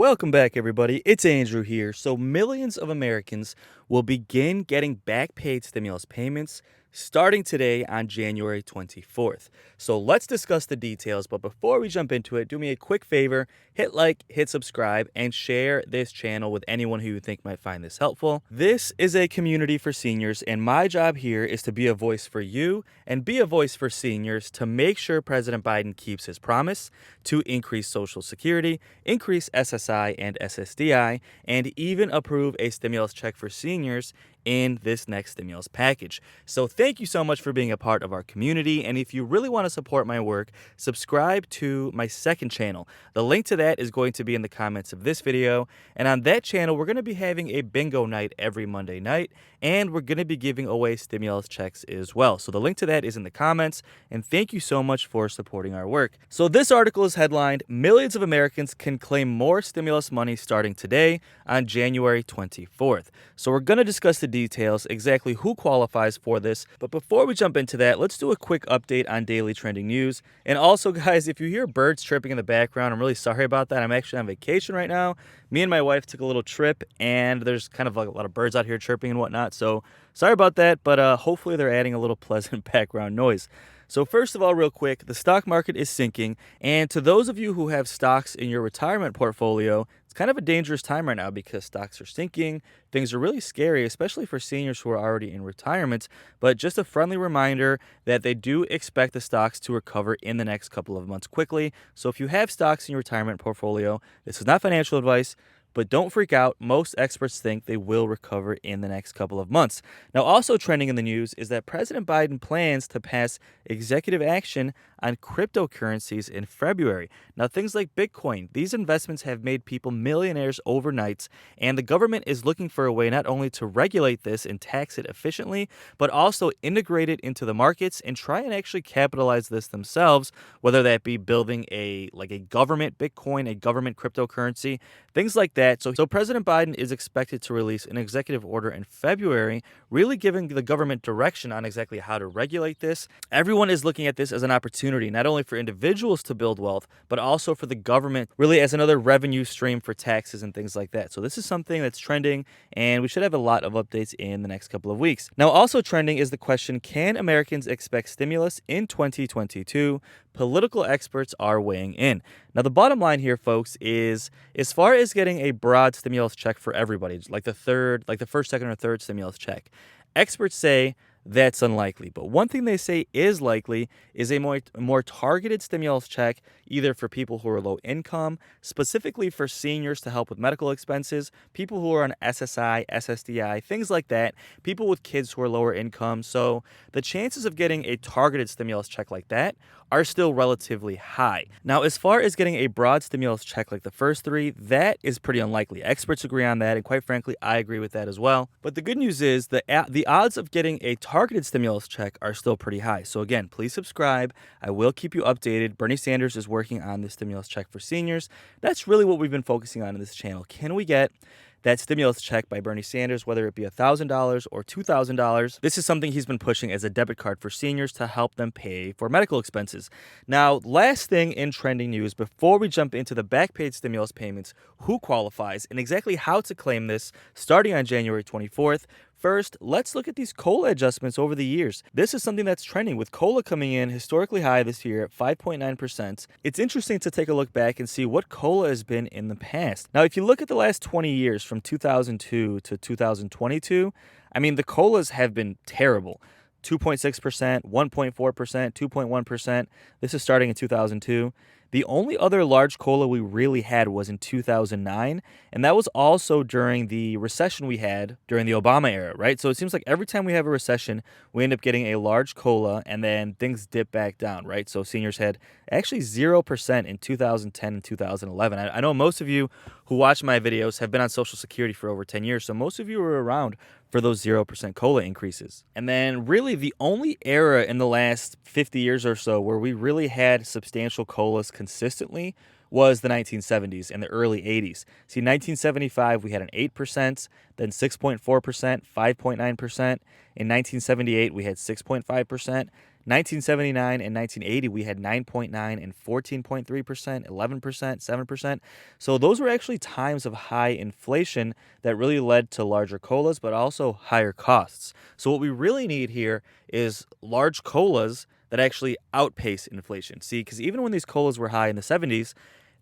Welcome back, everybody. It's Andrew here. So, millions of Americans will begin getting back paid stimulus payments starting today on January 24th. So, let's discuss the details. But before we jump into it, do me a quick favor, hit like, hit subscribe, and share this channel with anyone who you think might find this helpful. This is a community for seniors, and my job here is to be a voice for you and be a voice for seniors to make sure President Biden keeps his promise to increase Social Security, increase SSI and SSDI, and even approve a stimulus check for seniors in this next stimulus package. So thank you so much for being a part of our community. And if you really want to support my work, subscribe to my second channel. The link to that is going to be in the comments of this video. And on that channel, we're going to be having a bingo night every Monday night, and we're going to be giving away stimulus checks as well. So the link to that is in the comments. And thank you so much for supporting our work. So this article is headlined, "Millions of Americans can claim more stimulus money starting today on January 24th. So we're going to discuss the details, exactly who qualifies for this. But before we jump into that, let's do a quick update on daily trending news. And also, guys, if you hear birds chirping in the background, I'm really sorry about that. I'm actually on vacation right now. Me and my wife took a little trip, and there's kind of like a lot of birds out here chirping and whatnot. So sorry about that, but hopefully they're adding a little pleasant background noise. So first of all, real quick, the stock market is sinking. And to those of you who have stocks in your retirement portfolio, it's kind of a dangerous time right now because stocks are sinking. Things are really scary, especially for seniors who are already in retirement. But just a friendly reminder that they do expect the stocks to recover in the next couple of months quickly. So if you have stocks in your retirement portfolio, this is not financial advice, but don't freak out. Most experts think they will recover in the next couple of months. Now, also trending in the news is that President Biden plans to pass executive action on cryptocurrencies in February. Now, things like Bitcoin, these investments have made people millionaires overnight, and the government is looking for a way not only to regulate this and tax it efficiently, but also integrate it into the markets and try and actually capitalize this themselves, whether that be building a government Bitcoin, a government cryptocurrency, things like that. So President Biden is expected to release an executive order in February, really giving the government direction on exactly how to regulate this. Everyone is looking at this as an opportunity, not only for individuals to build wealth, but also for the government, really as another revenue stream for taxes and things like that. So this is something that's trending, and we should have a lot of updates in the next couple of weeks. Now, also trending is the question, can Americans expect stimulus in 2022? Political experts are weighing in. Now, the bottom line here, folks, is as far as getting a broad stimulus check for everybody, like the first, second, or third stimulus check, experts say that's unlikely. But one thing they say is likely is a more targeted stimulus check, either for people who are low income, specifically for seniors to help with medical expenses, people who are on SSI, SSDI, things like that, people with kids who are lower income. So the chances of getting a targeted stimulus check like that are still relatively high. Now, as far as getting a broad stimulus check like the first three, that is pretty unlikely. Experts agree on that, and quite frankly, I agree with that as well. But the good news is the odds of getting a targeted stimulus check are still pretty high. So again, please subscribe. I will keep you updated. Bernie Sanders is working on the stimulus check for seniors. That's really what we've been focusing on in this channel. Can we get that stimulus check by Bernie Sanders, whether it be $1,000 or $2,000. This is something he's been pushing as a debit card for seniors to help them pay for medical expenses. Now, last thing in trending news, before we jump into the back paid stimulus payments, who qualifies, and exactly how to claim this starting on January 24th, first, let's look at these COLA adjustments over the years. This is something that's trending, with COLA coming in historically high this year at 5.9%. It's interesting to take a look back and see what COLA has been in the past. Now, if you look at the last 20 years, from 2002 to 2022, I mean, the COLAs have been terrible. 2.6%, 1.4%, 2.1%. This is starting in 2002. The only other large COLA we really had was in 2009, and that was also during the recession we had during the Obama era, right? So it seems like every time we have a recession, we end up getting a large COLA, and then things dip back down, right? So seniors had actually 0% in 2010 and 2011. I know most of you who watch my videos have been on Social Security for over 10 years, so most of you were around for those 0% COLA increases. And then really the only era in the last 50 years or so where we really had substantial COLAs consistently was the 1970s and the early 80s. See, 1975, we had an 8%, then 6.4%, 5.9%. In 1978, we had 6.5%. 1979 and 1980, we had 9.9 and 14.3%, 11%, 7%. So those were actually times of high inflation that really led to larger colas, but also higher costs. So what we really need here is large colas that actually outpace inflation. See, because even when these colas were high in the 70s,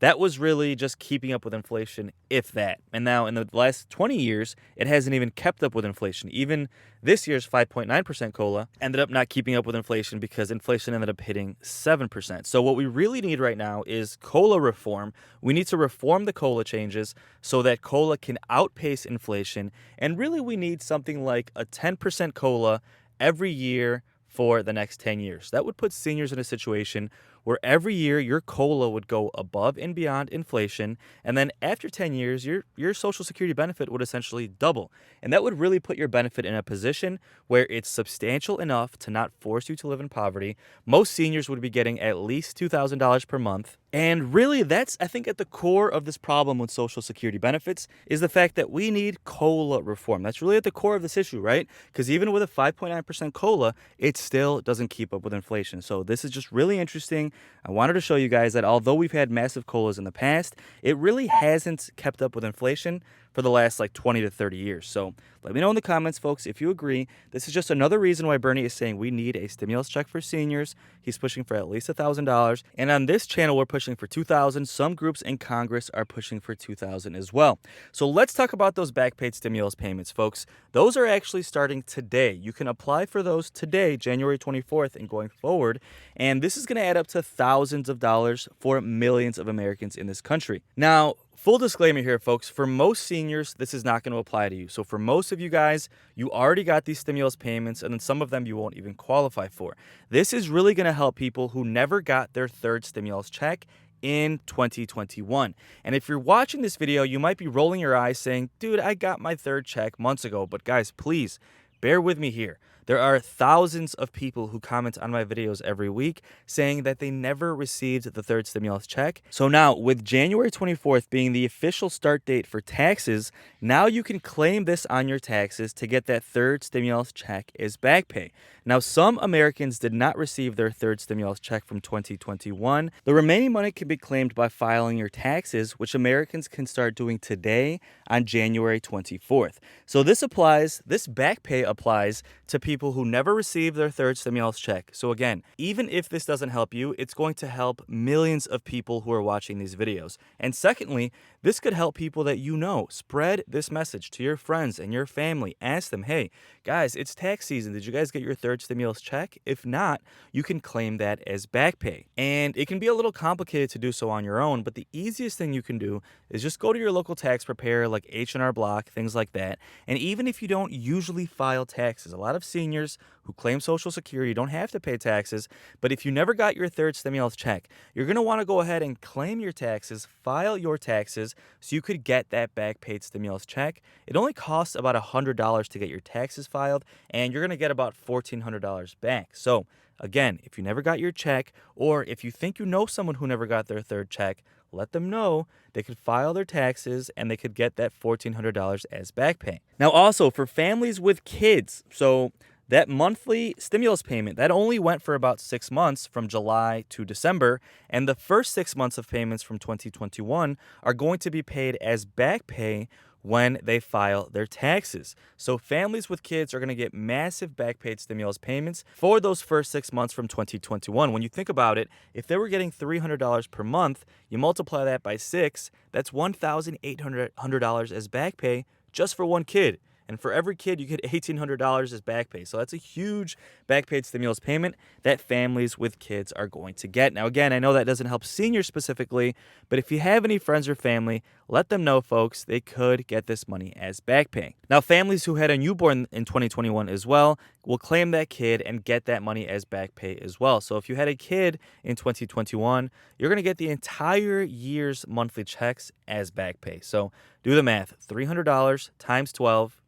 that was really just keeping up with inflation, if that. And now in the last 20 years, it hasn't even kept up with inflation. Even this year's 5.9% COLA ended up not keeping up with inflation because inflation ended up hitting 7%. So what we really need right now is COLA reform. We need to reform the COLA changes so that COLA can outpace inflation. And really we need something like a 10% COLA every year for the next 10 years. That would put seniors in a situation where every year your COLA would go above and beyond inflation, and then after 10 years, your Social Security benefit would essentially double. And that would really put your benefit in a position where it's substantial enough to not force you to live in poverty. Most seniors would be getting at least $2,000 per month. And really, that's, I think, at the core of this problem with Social Security benefits is the fact that we need COLA reform. That's really at the core of this issue, right? Because even with a 5.9% COLA, it still doesn't keep up with inflation. So this is just really interesting. I wanted to show you guys that although we've had massive COLAs in the past, it really hasn't kept up with inflation for the last like 20 to 30 years. So let me know in the comments, folks, if you agree. This is just another reason why Bernie is saying we need a stimulus check for seniors. He's pushing for at least $1,000. And on this channel, we're pushing for $2,000. Some groups in Congress are pushing for $2,000 as well. So let's talk about those back paid stimulus payments, folks. Those are actually starting today. You can apply for those today, January 24th and going forward. And this is going to add up to thousands of dollars for millions of Americans in this country. Now, full disclaimer here, folks, for most seniors, this is not going to apply to you. So for most of you guys, you already got these stimulus payments, and then some of them you won't even qualify for. This is really going to help people who never got their third stimulus check in 2021. And if you're watching this video, you might be rolling your eyes saying, dude, I got my third check months ago. But guys, please bear with me here. There are thousands of people who comment on my videos every week saying that they never received the third stimulus check. So now, with January 24th being the official start date for taxes, now you can claim this on your taxes to get that third stimulus check as back pay. Now, some Americans did not receive their third stimulus check from 2021. The remaining money can be claimed by filing your taxes, which Americans can start doing today on January 24th. So this back pay applies to people who never received their third stimulus check. So again, even if this doesn't help you, it's going to help millions of people who are watching these videos. And secondly, this could help people that you know. Spread this message to your friends and your family. Ask them, hey, guys, it's tax season. Did you guys get your third stimulus check? If not, you can claim that as back pay. And it can be a little complicated to do so on your own, but the easiest thing you can do is just go to your local tax preparer like H&R Block, things like that. And even if you don't usually file taxes, a lot of seniors who claim Social Security don't have to pay taxes, but if you never got your third stimulus check, you're going to want to go ahead and claim your taxes, file your taxes, so you could get that back paid stimulus check. It only costs about $100 to get your taxes filed, and you're going to get about $1,400 back. So again, if you never got your check, or if you think you know someone who never got their third check, let them know. They could file their taxes and they could get that $1,400 as back pay. Now also for families with kids, so that monthly stimulus payment, that only went for about 6 months from July to December, and the first 6 months of payments from 2021 are going to be paid as back pay when they file their taxes. So families with kids are going to get massive back paid stimulus payments for those first 6 months from 2021. When you think about it, if they were getting $300 per month, you multiply that by 6, that's $1,800 as back pay just for one kid. And for every kid, you get $1,800 as back pay. So that's a huge back paid stimulus payment that families with kids are going to get. Now, again, I know that doesn't help seniors specifically, but if you have any friends or family, let them know, folks, they could get this money as back pay. Now, families who had a newborn in 2021 as well will claim that kid and get that money as back pay as well. So if you had a kid in 2021, you're going to get the entire year's monthly checks as back pay. So do the math, $300 times 12.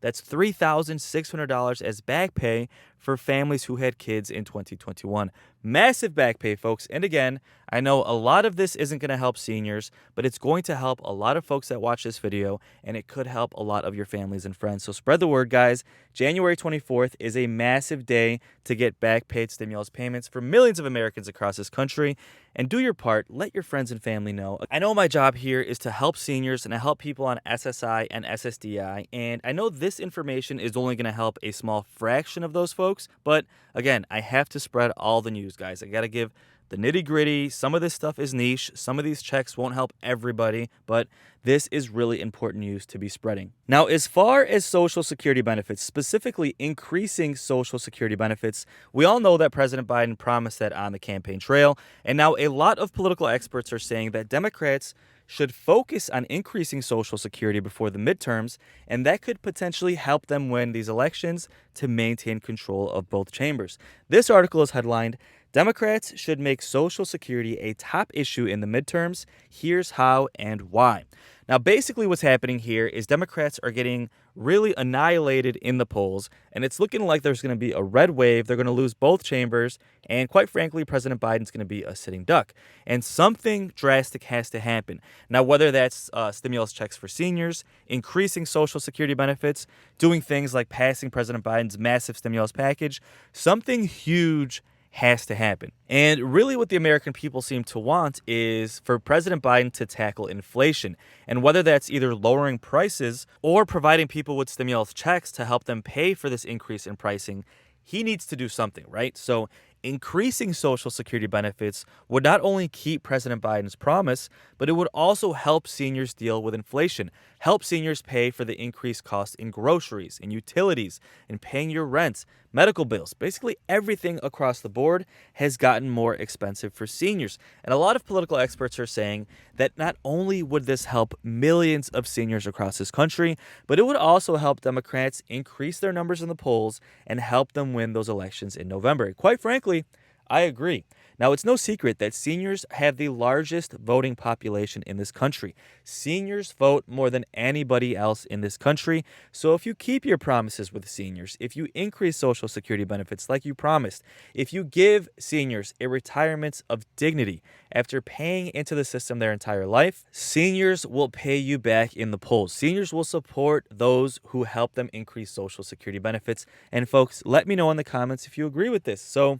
That's $3,600 as back pay for families who had kids in 2021. Massive back pay, folks. And again, I know a lot of this isn't going to help seniors, but it's going to help a lot of folks that watch this video, and it could help a lot of your families and friends. So spread the word, guys. January 24th is a massive day to get back paid stimulus payments for millions of Americans across this country. And do your part. Let your friends and family know. I know my job here is to help seniors and to help people on SSI and ssdi. And I know this information is only going to help a small fraction of those folks. But again, I have to spread all the news, guys. I got to give the nitty gritty. Some of this stuff is niche. Some of these checks won't help everybody, but this is really important news to be spreading. Now, as far as Social Security benefits, specifically increasing Social Security benefits, we all know that President Biden promised that on the campaign trail. And now a lot of political experts are saying that Democrats should focus on increasing Social Security before the midterms, and that could potentially help them win these elections to maintain control of both chambers. This article is headlined, Democrats should make Social Security a top issue in the midterms. Here's how and why. Now, basically what's happening here is Democrats are getting really annihilated in the polls, and it's looking like there's going to be a red wave. They're going to lose both chambers, and quite frankly, President Biden's going to be a sitting duck. And something drastic has to happen. Now, whether that's stimulus checks for seniors, increasing Social Security benefits, doing things like passing President Biden's massive stimulus package, something huge has to happen. And really what the American people seem to want is for President Biden to tackle inflation. And whether that's either lowering prices or providing people with stimulus checks to help them pay for this increase in pricing, he needs to do something, right? So increasing Social Security benefits would not only keep President Biden's promise, but it would also help seniors deal with inflation, help seniors pay for the increased cost in groceries and utilities and paying your rent, medical bills. Basically everything across the board has gotten more expensive for seniors. And a lot of political experts are saying that not only would this help millions of seniors across this country, but it would also help Democrats increase their numbers in the polls and help them win those elections in November. Quite frankly, I agree. Now, it's no secret that seniors have the largest voting population in this country. Seniors vote more than anybody else in this country. So if you keep your promises with seniors, if you increase Social Security benefits like you promised, if you give seniors a retirement of dignity after paying into the system their entire life, seniors will pay you back in the polls. Seniors will support those who help them increase Social Security benefits. And folks, let me know in the comments if you agree with this. So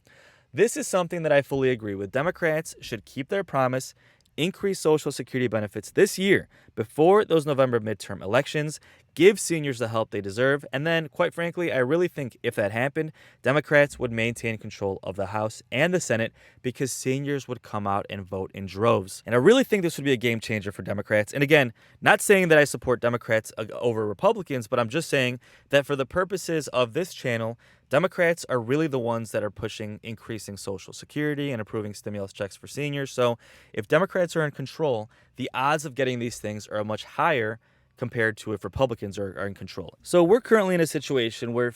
this is something that I fully agree with. Democrats should keep their promise, increase Social Security benefits this year before those November midterm elections, give seniors the help they deserve, and then, quite frankly, I really think if that happened, Democrats would maintain control of the House and the Senate because seniors would come out and vote in droves. And I really think this would be a game changer for Democrats. And again, not saying that I support Democrats over Republicans, but I'm just saying that for the purposes of this channel, Democrats are really the ones that are pushing increasing Social Security and approving stimulus checks for seniors. So if Democrats are in control, the odds of getting these things are much higher compared to if Republicans are in control. So we're currently in a situation where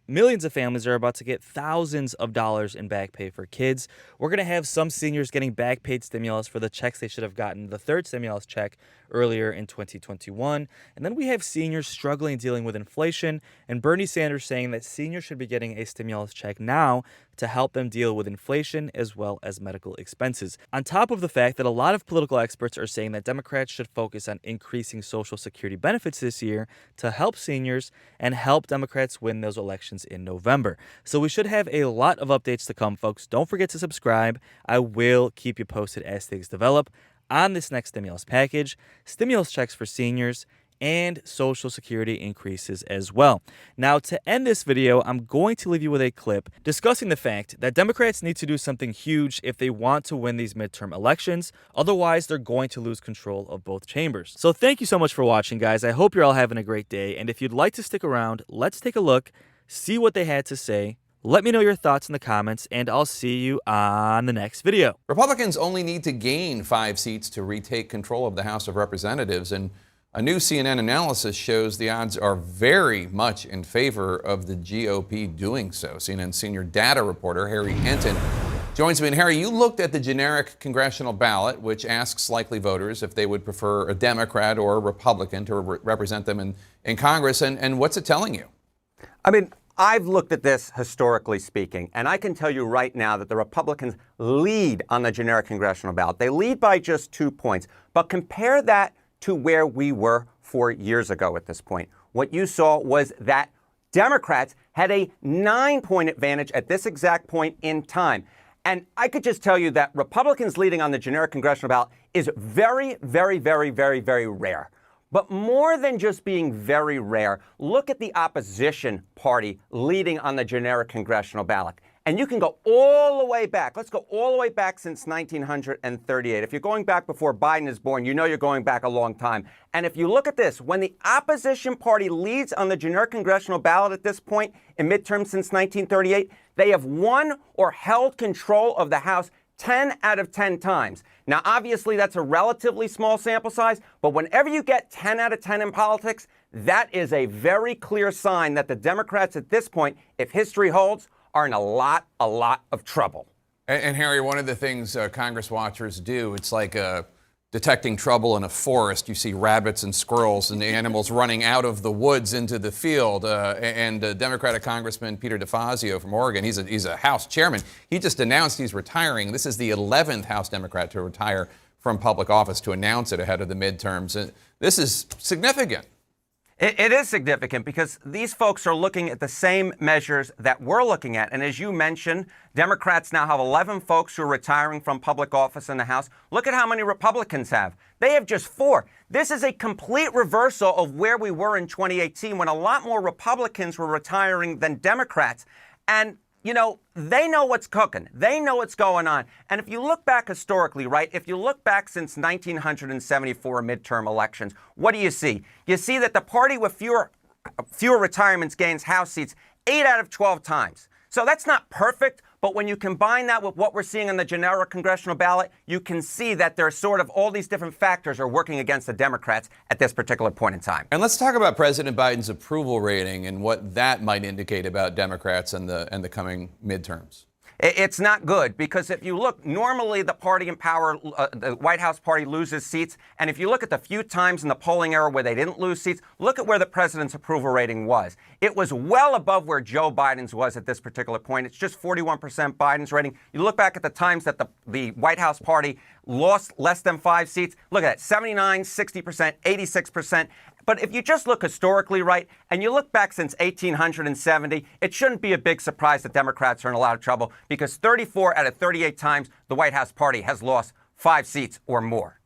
millions of families are about to get thousands of dollars in back pay for kids. We're going to have some seniors getting back paid stimulus for the checks they should have gotten, the third stimulus check earlier in 2021. And then we have seniors struggling dealing with inflation, and Bernie Sanders saying that seniors should be getting a stimulus check now to help them deal with inflation as well as medical expenses. On top of the fact that a lot of political experts are saying that Democrats should focus on increasing Social Security benefits this year to help seniors and help Democrats win those elections in November. So we should have a lot of updates to come, folks. Don't forget to subscribe. I will keep you posted as things develop on this next stimulus package, stimulus checks for seniors, and Social Security increases as well. Now, to end this video, I'm going to leave you with a clip discussing the fact that Democrats need to do something huge if they want to win these midterm elections. Otherwise, they're going to lose control of both chambers. So thank you so much for watching, guys. I hope you're all having a great day. And if you'd like to stick around, let's take a look, see what they had to say. Let me know your thoughts in the comments, and I'll see you on the next video. Republicans only need to gain 5 seats to retake control of the House of Representatives, and a new CNN analysis shows the odds are very much in favor of the GOP doing so. CNN senior data reporter Harry Hinton joins me. And Harry, you looked at the generic congressional ballot, which asks likely voters if they would prefer a Democrat or a Republican to represent them in Congress, and what's it telling you? I mean, I've looked at this historically speaking, and I can tell you right now that the Republicans lead on the generic congressional ballot. They lead by just 2 points. But compare that to where we were 4 years ago at this point. What you saw was that Democrats had a 9-point advantage at this exact point in time. And I could just tell you that Republicans leading on the generic congressional ballot is very, very, very, very, very rare. But more than just being very rare, look at the opposition party leading on the generic congressional ballot. And you can go all the way back. Let's go all the way back since 1938. If you're going back before Biden is born, you know you're going back a long time. And if you look at this, when the opposition party leads on the generic congressional ballot at this point in midterms since 1938, they have won or held control of the House 10 out of 10 times. Now, obviously, that's a relatively small sample size, but whenever you get 10 out of 10 in politics, that is a very clear sign that the Democrats at this point, if history holds, are in a lot of trouble. And Harry, one of the things Congress watchers do, it's like detecting trouble in a forest. You see rabbits and squirrels and the animals running out of the woods into the field. And Democratic Congressman Peter DeFazio from Oregon, he's a House chairman. He just announced he's retiring. This is the 11th House Democrat to retire from public office, to announce it ahead of the midterms. And this is significant. It is significant because these folks are looking at the same measures that we're looking at. And as you mentioned, Democrats now have 11 folks who are retiring from public office in the House. Look at how many Republicans have. They have just 4. This is a complete reversal of where we were in 2018, when a lot more Republicans were retiring than Democrats. And you know, they know what's cooking. They know what's going on. And if you look back historically, right, if you look back since 1974 midterm elections, what do you see? You see that the party with fewer retirements gains House seats 8 out of 12 times. So that's not perfect, but when you combine that with what we're seeing on the generic congressional ballot, you can see that there's sort of all these different factors are working against the Democrats at this particular point in time. And let's talk about President Biden's approval rating and what that might indicate about Democrats and the coming midterms. It's not good, because if you look, normally the party in power, the White House party, loses seats. And if you look at the few times in the polling era where they didn't lose seats, look at where the president's approval rating was. It was well above where Joe Biden's was at this particular point. It's just 41% Biden's rating. You look back at the times that the White House party lost less than 5 seats. Look at that, 79, 60%, 86%. But if you just look historically, right, and you look back since 1870, it shouldn't be a big surprise that Democrats are in a lot of trouble, because 34 out of 38 times the White House party has lost 5 seats or more.